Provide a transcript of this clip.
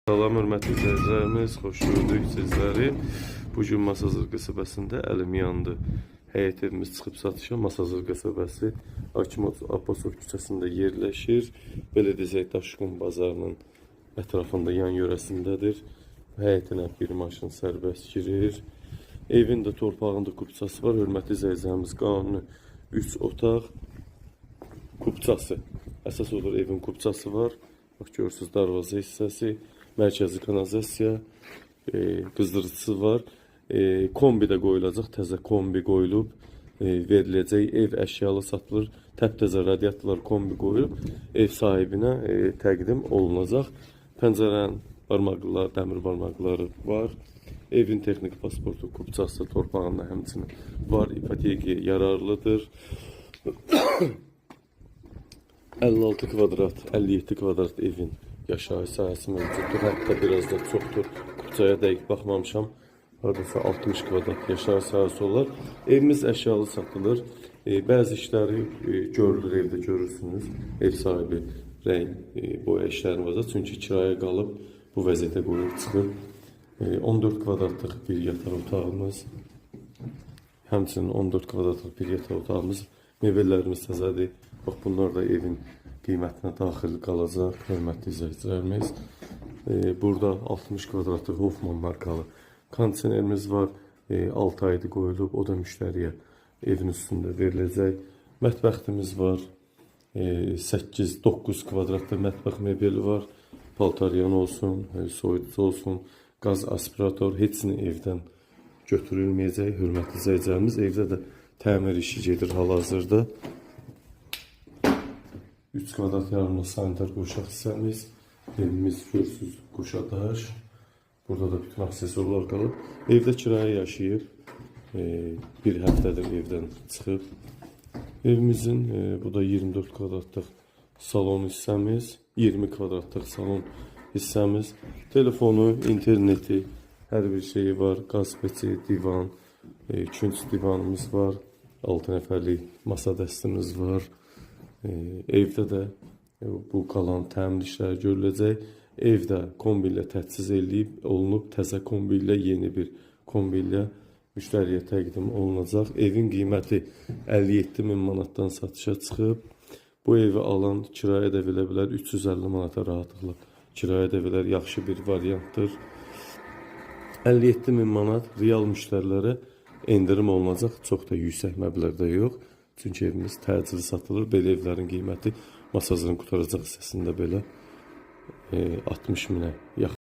Salam, hörmətli izləyicilərimiz, xoş gördük sizləri. Bugün Masazır qəsəbəsində əlim yandı. Həyət evimiz çıxıb satışa. Masazır qəsəbəsi Akimov Abbasov küçəsində yerləşir. Belə desək, Daşqun bazarının ətrafında, yan yörəsindədir. Həyətinə bir maşın sərbəst girir. Evin də torpağında kupçası var. Hörmətli izləyicilərimiz, qanuni 3 otaq kupçası. Əsas olur, evin kupçası var. Bax, görürsünüz, darvaza hissəsi. Mərkəzi kanalizasiya, qızdırıcısı var. Kombi də qoyulacaq, təzə kombi qoyulub, veriləcək. Ev əşyalı satılır, təptəzə radiatorlar kombi qoyulub, ev sahibinə təqdim olunacaq. Pəncərənin barmaqları, dəmir barmaqları var. Evin texniki pasportu, kupçası, torpağında həmçinin var. İpoteki yararlıdır. 56 kvadrat, 57 kvadrat evin yaşayış sahəsi mövcuddur. Hətta biraz da çoxdur. Kupçaya dəqiq baxmamışam. Haradasa 60 kvadrat yaşayış sahəsi olar. Evimiz əşyalı satılır. Bəzi işləri görülür, evdə görürsünüz. Ev sahibi boya işlərini var. Çünki kiraya qalıb bu vəziyyətə qoyub çıxır. 14 kvadratlıq bir yataq otağımız. Həmçinin 14 kvadratlıq bir yataq otağımız. Mebellərimiz təzədir. Bax, bunlar da evin qiymətinə daxil qalacaq, hörmətli izləyicilərimiz. Burada 60 kvadratlıq Hoffman markalı kondisionerimiz var. 6 aydır qoyulub, o da müştəriyə evin üstündə veriləcək. Mətbəxtimiz var. 8-9 kvadratlı mətbəx mebeli var. Paltaryan olsun, soyuducu olsun, qaz aspirator, hepsini evdən götürülməyəcək. Hörmətli izləyicilərimiz, evdə də təmir işi gedir hal-hazırda. 3 kvadrat yarımlı sanitar qoşaq hissəmiz. Evimiz görürsünüz, qoşadaş. Burada da bütün aksesuarlar qalıb. Evdə kiraya yaşayıb. Bir həftədir evdən çıxıb. Evimizin bu da 24 kvadratlıq salon hissəmiz. 20 kvadratlıq salon hissəmiz. Telefonu, interneti, hər bir şeyi var. Qaz peçi, divan, künc divanımız var. 6 nəfərlik masa dəstimiz var. Evdə də bu qalan təmir işləri görüləcək. Evdə kombi ilə təchiz olunub, təzə kombi ilə, yeni bir kombi ilə müştəriyə təqdim olunacaq. Evin qiyməti 57.000 manatdan satışa çıxıb. Bu evi alan kirayə də verə bilər, 350 manata rahatlıqla kirayə də verər, yaxşı bir variantdır. 57.000 manat real müştərilərə endirim olunacaq, çox da yüksək məbləğdə yox. Çünki evimiz təcili satılır. Belə evlərin qiyməti Masazırın qutaracaq hissəsində belə 60.000-ə yaxın.